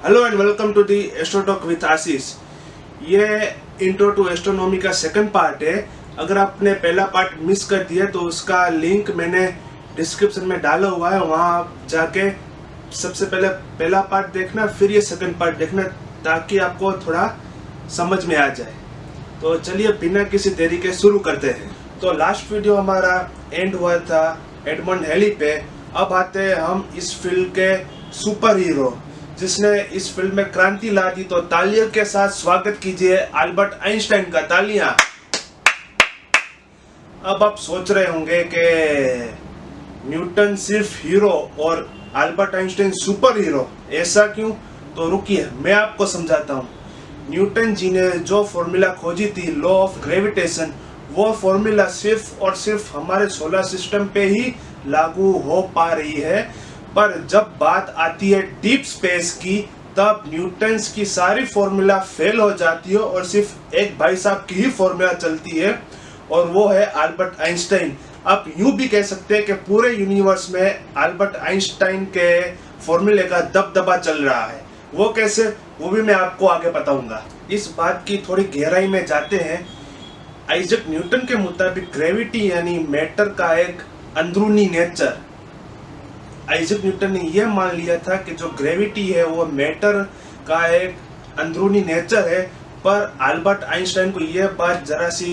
Hello and welcome to the astro talk with Ashish. ये intro to astronomy का second part है। अगर आपने पहला पार्ट मिस कर दिया तो उसका लिंक मैंने डिस्क्रिप्शन में डाला हुआ है, वहाँ जाके सबसे पहले पहला पार्ट देखना, फिर ये सेकंड पार्ट देखना, ताकि आपको थोड़ा समझ में आ जाए। तो चलिए बिना किसी देरी के शुरू करते हैं। तो लास्ट वीडियो हमारा एंड हुआ था एडमंड हैली पे। अब आते हैं हम इस फील्ड के सुपर हीरो जिसने इस फिल्म में क्रांति ला दी। तो तालियों के साथ स्वागत कीजिए अल्बर्ट आइंस्टाइन का। तालियां। अब आप सोच रहे होंगे कि न्यूटन सिर्फ हीरो और अल्बर्ट आइंस्टाइन सुपर हीरो, ऐसा क्यों? तो रुकिए मैं आपको समझाता हूँ। न्यूटन जी ने जो फॉर्मूला खोजी थी लॉ ऑफ ग्रेविटेशन, वो फॉर्मूला सिर्फ और सिर्फ हमारे सोलर सिस्टम पे ही लागू हो पा रही है, पर जब बात आती है डीप स्पेस की तब न्यूटन्स की सारी फॉर्मूला फेल हो जाती है और सिर्फ एक भाई साहब की ही फॉर्मूला चलती है, और वो है अल्बर्ट आइंस्टाइन। आप यूं भी कह सकते हैं कि पूरे यूनिवर्स में अल्बर्ट आइंस्टाइन के फॉर्मूले का दबदबा चल रहा है। वो कैसे, वो भी मैं आपको आगे बताऊंगा। इस बात की थोड़ी गहराई में जाते हैं। आइजैक न्यूटन के मुताबिक ग्रेविटी यानी मैटर का एक अंदरूनी नेचर, आइजैक न्यूटन ने यह मान लिया था कि जो ग्रेविटी है वो मैटर का एक अंदरूनी नेचर है, पर अल्बर्ट आइंस्टाइन को यह बात जरा सी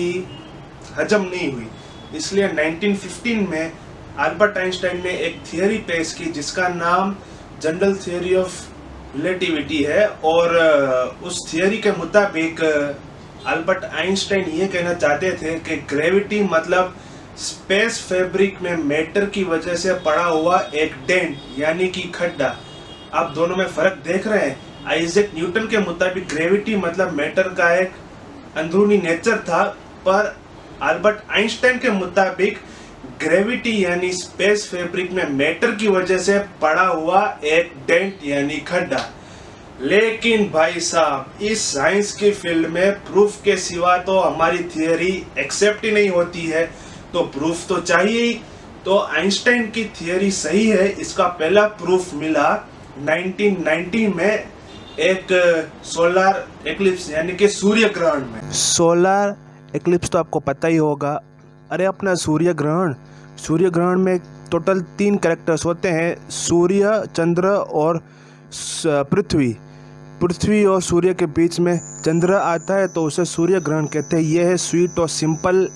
हजम नहीं हुई। इसलिए 1915 में अल्बर्ट आइंस्टाइन ने एक थियरी पेश की जिसका नाम जनरल थ्योरी ऑफ रिलेटिविटी है, और उस थियरी के मुताबिक अल्बर्ट आइंस्टाइन ये कहना चाहते थे कि ग्रेविटी मतलब स्पेस फैब्रिक में मैटर की वजह से पड़ा हुआ एक डेंट यानी कि खड्डा। आप दोनों में फर्क देख रहे हैं। आइजैक न्यूटन के मुताबिक ग्रेविटी मतलब मैटर का एक अंदरूनी नेचर था, पर अल्बर्ट आइंस्टाइन के मुताबिक ग्रेविटी यानी स्पेस फैब्रिक में मैटर की वजह से पड़ा हुआ एक डेंट यानी खड्डा। लेकिन भाई साहब, इस साइंस की फील्ड में प्रूफ के सिवा तो हमारी थियरी एक्सेप्ट ही नहीं होती है, तो प्रूफ तो चाहिए ही। तो आइंस्टाइन की थियरी सही है, इसका पहला प्रूफ मिला 1990 में एक सोलर एक्लिप्स यानी कि सूर्य ग्रहण में। सोलर एक्लिप्स तो आपको पता ही होगा। अरे अपना सूर्य ग्रहण में टोटल 3 कैरेक्टर्स होते हैं, सूर्य, चंद्र और पृथ्वी और सूर्य के बीच में चंद्र आता है तो उसे सूर्य ग्रहण कहते हैं। यह है स्वीट और सिंपल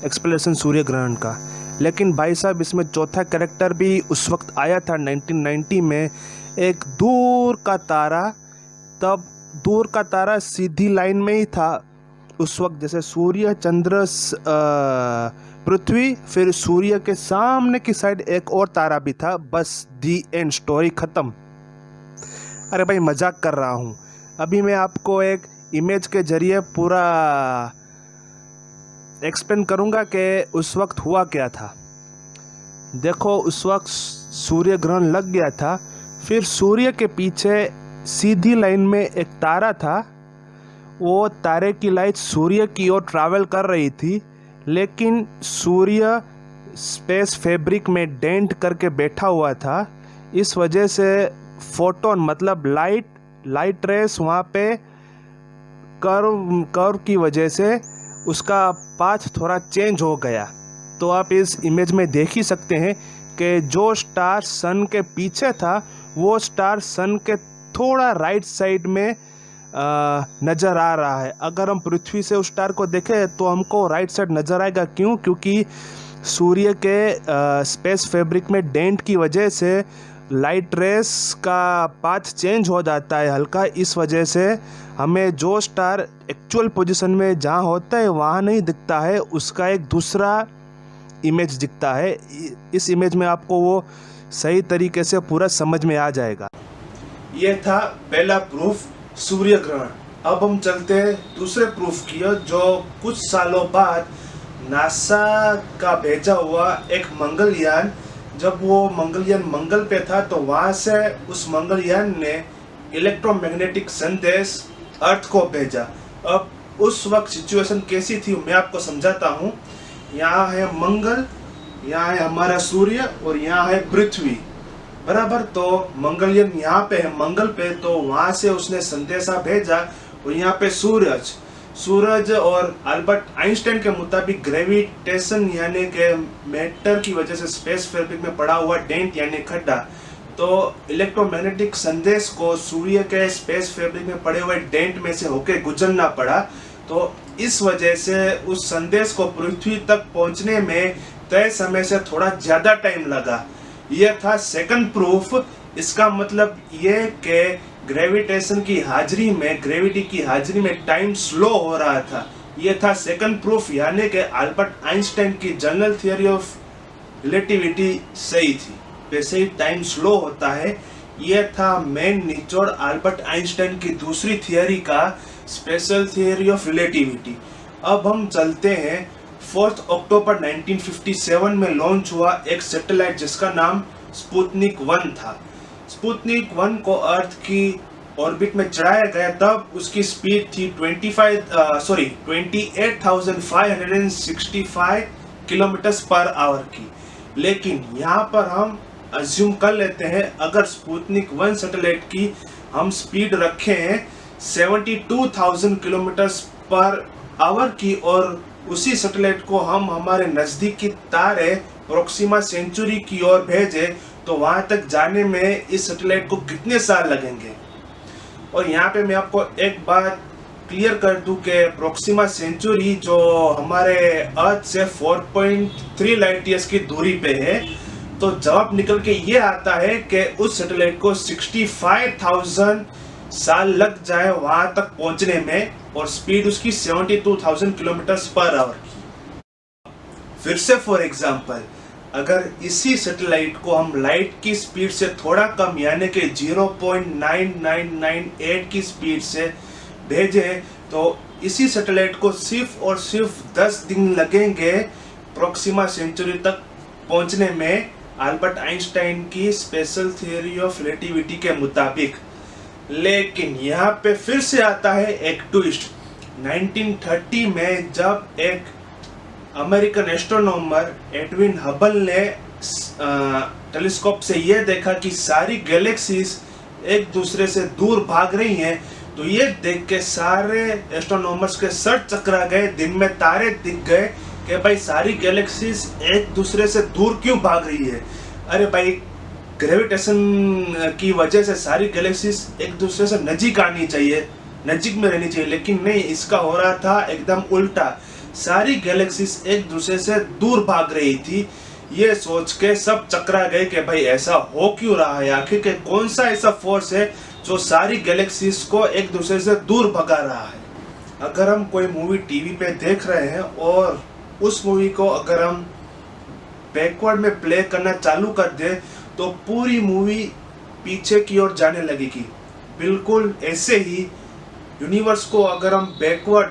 एक्सप्लेनेशन सूर्य ग्रहण का। लेकिन भाई साहब, इसमें चौथा कैरेक्टर भी उस वक्त आया था 1990 में, एक दूर का तारा। तब दूर का तारा सीधी लाइन में ही था उस वक्त, जैसे सूर्य, चंद्र, पृथ्वी, फिर सूर्य के सामने की साइड एक और तारा भी था। बस दी एंड, स्टोरी खत्म। अरे भाई मजाक कर रहा हूँ। अभी मैं आपको एक इमेज के जरिए पूरा एक्सप्लेन करूँगा कि उस वक्त हुआ क्या था। देखो, उस वक्त सूर्य ग्रहण लग गया था, फिर सूर्य के पीछे सीधी लाइन में एक तारा था। वो तारे की लाइट सूर्य की ओर ट्रैवल कर रही थी, लेकिन सूर्य स्पेस फैब्रिक में डेंट करके बैठा हुआ था। इस वजह से फोटोन मतलब लाइट रेस वहाँ पे कर्व की वजह से उसका पाथ थोड़ा चेंज हो गया। तो आप इस इमेज में देख ही सकते हैं कि जो स्टार सन के पीछे था वो स्टार सन के थोड़ा राइट साइड में नज़र आ रहा है। अगर हम पृथ्वी से उस स्टार को देखें तो हमको राइट साइड नज़र आएगा। क्यों? क्योंकि सूर्य के स्पेस फैब्रिक में डेंट की वजह से लाइट रेस का पाथ चेंज हो जाता है हल्का। इस वजह से हमें जो स्टार एक्चुअल पोजीशन में जहाँ होता है वहाँ नहीं दिखता है, उसका एक दूसरा इमेज दिखता है। इस इमेज में आपको वो सही तरीके से पूरा समझ में आ जाएगा। ये था पहला प्रूफ, सूर्य ग्रहण। अब हम चलते हैं दूसरे प्रूफ की ओर, जो कुछ सालों बाद नासा का भेजा हुआ एक मंगलयान, जब वो मंगलयान मंगल पे था तो वहाँ से उस मंगलयान ने इलेक्ट्रोमैग्नेटिक संदेश अर्थ को भेजा। अब उस वक्त सिचुएशन कैसी थी मैं आपको समझाता हूँ। यहाँ है मंगल, यहाँ है हमारा सूर्य और यहाँ है पृथ्वी। बराबर। तो मंगलयान यहाँ पे है मंगल पे, तो वहां से उसने संदेशा भेजा। और यहाँ पे सूरज और अल्बर्ट आइंस्टाइन के मुताबिक ग्रेविटेशन यानी के मैटर की वजह से स्पेस फैब्रिक में पड़ा हुआ डेंट यानी खड्डा, तो इलेक्ट्रोमैग्नेटिक संदेश को सूर्य के स्पेस फैब्रिक में पड़े हुए डेंट में से होकर गुजरना पड़ा। तो इस वजह से उस संदेश को पृथ्वी तक पहुंचने में तय समय से थोड़ा ज्यादा टाइम लगा। यह था सेकंड प्रूफ। इसका मतलब ये कि ग्रेविटेशन की हाजिरी में, ग्रेविटी की हाजिरी में टाइम स्लो हो रहा था। यह था सेकंड प्रूफ, यानी कि अल्बर्ट आइंस्टाइन की जनरल थियरी ऑफ रिलेटिविटी सही थी। वैसे ही टाइम स्लो होता है। यह था मेन निचोड़ अल्बर्ट आइंस्टाइन की दूसरी थियरी का, स्पेशल थियरी ऑफ रिलेटिविटी। अब हम चलते हैं 4 अक्टूबर 1957 में लॉन्च हुआ एक सैटेलाइट जिसका नाम स्पुतनिक 1 था। स्पुतनिक 1 को अर्थ की ऑर्बिट में चढ़ाया गया, तब उसकी स्पीड थी 28,565 किलोमीटर पर आवर की। लेकिन यहाँ पर हम अज्यूम कर लेते हैं, अगर स्पुतनिक 1 सैटेलाइट की हम स्पीड रखें 72,000 किलोमीटर पर आवर की, और उसी सैटेलाइट को हम हमारे नजदीकी तारे प्रोक्सिमा सेंचुरी की ओर भेजे, तो वहां तक जाने में इस सैटेलाइट को कितने साल लगेंगे। और यहाँ पे मैं आपको एक बात क्लियर कर दूं कि प्रोक्सिमा सेंचुरी जो हमारे अर्थ से 4.3 लाइट ईयर्स की दूरी पे है, तो जवाब निकल के ये आता है कि उस सैटेलाइट को 65,000 साल लग जाए वहां तक पहुंचने में, और स्पीड उसकी 72,000 किलोमीटर पर आवर की। फिर से फॉर एग्जांपल, अगर इसी सैटेलाइट को हम लाइट की स्पीड से थोड़ा कम यानी कि 0.9998 की स्पीड से भेजें, तो इसी सैटेलाइट को सिर्फ और सिर्फ 10 दिन लगेंगे प्रोक्सिमा सेंचुरी तक पहुंचने में, अल्बर्ट आइंस्टाइन की स्पेशल थियरी ऑफ रिलेटिविटी के मुताबिक। लेकिन यहाँ पे फिर से आता है एक ट्विस्ट। 1930 में जब एक अमेरिकन एस्ट्रोनॉमर एडविन हबल ने टेलीस्कोप से यह देखा कि सारी गैलेक्सीज एक दूसरे से दूर भाग रही हैं, तो ये देख के सारे एस्ट्रोनॉमर्स के सर चकरा गए, दिन में तारे दिख गए कि भाई सारी गैलेक्सीज एक दूसरे से दूर क्यों भाग रही है। अरे भाई, ग्रेविटेशन की वजह से सारी गैलेक्सीज एक दूसरे से नजीक आनी चाहिए, नजीक में रहनी चाहिए, लेकिन नहीं, इसका हो रहा था एकदम उल्टा। सारी गैलेक्सीज एक दूसरे से दूर भाग रही थी। ये सोच के सब चकरा गए कि भाई ऐसा हो क्यों रहा है, आखिर के कौन सा ऐसा फोर्स है जो सारी गैलेक्सीज को एक दूसरे से दूर भगा रहा है। अगर हम कोई मूवी टीवी पे देख रहे हैं और उस मूवी को अगर हम बैकवर्ड में प्ले करना चालू कर दे, तो पूरी मूवी पीछे की ओर जाने लगेगी। बिल्कुल ऐसे ही यूनिवर्स को अगर हम बैकवर्ड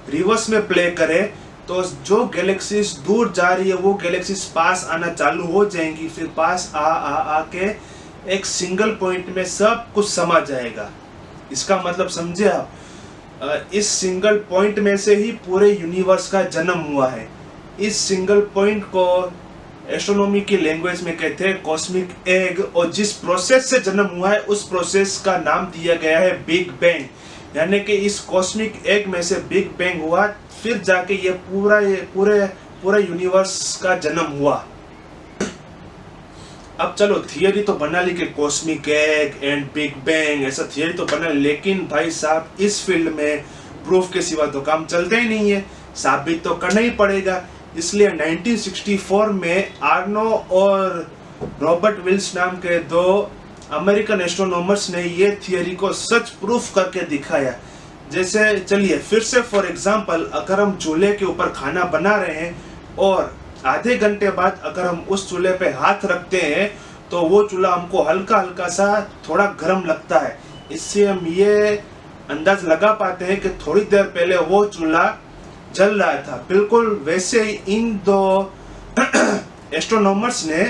रिवर्स में प्ले करें, तो जो गैलेक्सीज दूर जा रही है वो गैलेक्सीज पास आना चालू हो जाएंगी, फिर पास आके एक सिंगल पॉइंट में सब कुछ समा जाएगा। इसका मतलब समझे आप, इस सिंगल पॉइंट में से ही पूरे यूनिवर्स का जन्म हुआ है। इस सिंगल पॉइंट को एस्ट्रोनॉमी की लैंग्वेज में कहते हैं कॉस्मिक एग, और जिस प्रोसेस से जन्म हुआ है उस प्रोसेस का नाम दिया गया है बिग बैंग। यानी कि इस कॉस्मिक एग में से बिग बैंग हुआ, फिर जाके ये पूरा यूनिवर्स का जन्म हुआ। अब चलो थियरी तो बना ली कि cosmic egg and big bang, ऐसा थियरी तो बना ली, लेकिन भाई साहब इस फील्ड में प्रूफ के सिवा तो काम चलते ही नहीं है, साबित तो करना ही पड़ेगा। इसलिए 1964 में आर्नो और रॉबर्ट विल्स नाम के दो अमेरिकन एस्ट्रोनॉमर्स ने ये थियरी को सच प्रूफ करके दिखाया। जैसे चलिए फिर से फॉर एग्जांपल, अगर हम चूल्हे के ऊपर खाना बना रहे हैं और आधे घंटे बाद अगर हम उस चूल्हे पे हाथ रखते हैं, तो वो चूल्हा हमको हल्का हल्का सा थोड़ा गर्म लगता है। इससे हम ये अंदाज लगा पाते हैं कि थोड़ी देर पहले वो चूल्हा जल रहा था। बिल्कुल वैसे ही इन दो एस्ट्रोनॉमर्स ने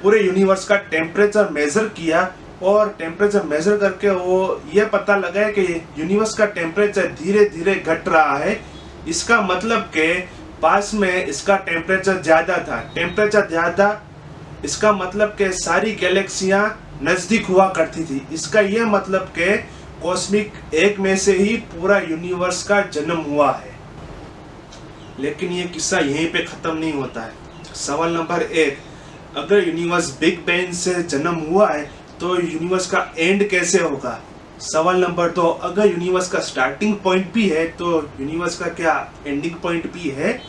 पूरे यूनिवर्स का टेम्परेचर मेजर किया, और टेम्परेचर मेजर करके वो ये पता लगा कि यूनिवर्स का टेम्परेचर धीरे धीरे घट रहा है। इसका मतलब कि पास में इसका टेम्परेचर ज़्यादा था। टेम्परेचर ज़्यादा इसका मतलब के सारी गैलेक्सियां नजदीक हुआ करती थी। इसका यह मतलब के कॉस्मिक एग में से ही पूरा यूनिवर्स का जन्म हुआ है। लेकिन ये किस्सा यहीं पे खत्म नहीं होता है। सवाल नंबर 1, अगर यूनिवर्स बिग बैंग से जन्म हुआ है तो यूनिवर्स का एंड कैसे होगा? सवाल नंबर 2, अगर यूनिवर्स का स्टार्टिंग पॉइंट भी है तो यूनिवर्स का क्या एंडिंग पॉइंट भी है?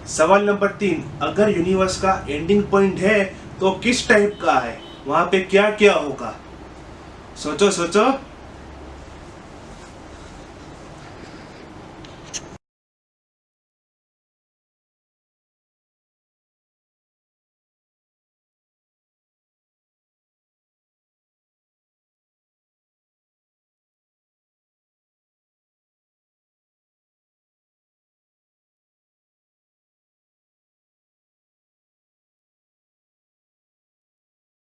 सवाल नंबर 3, अगर यूनिवर्स का एंडिंग पॉइंट है तो किस टाइप का है, वहां पे क्या क्या होगा? सोचो सोचो।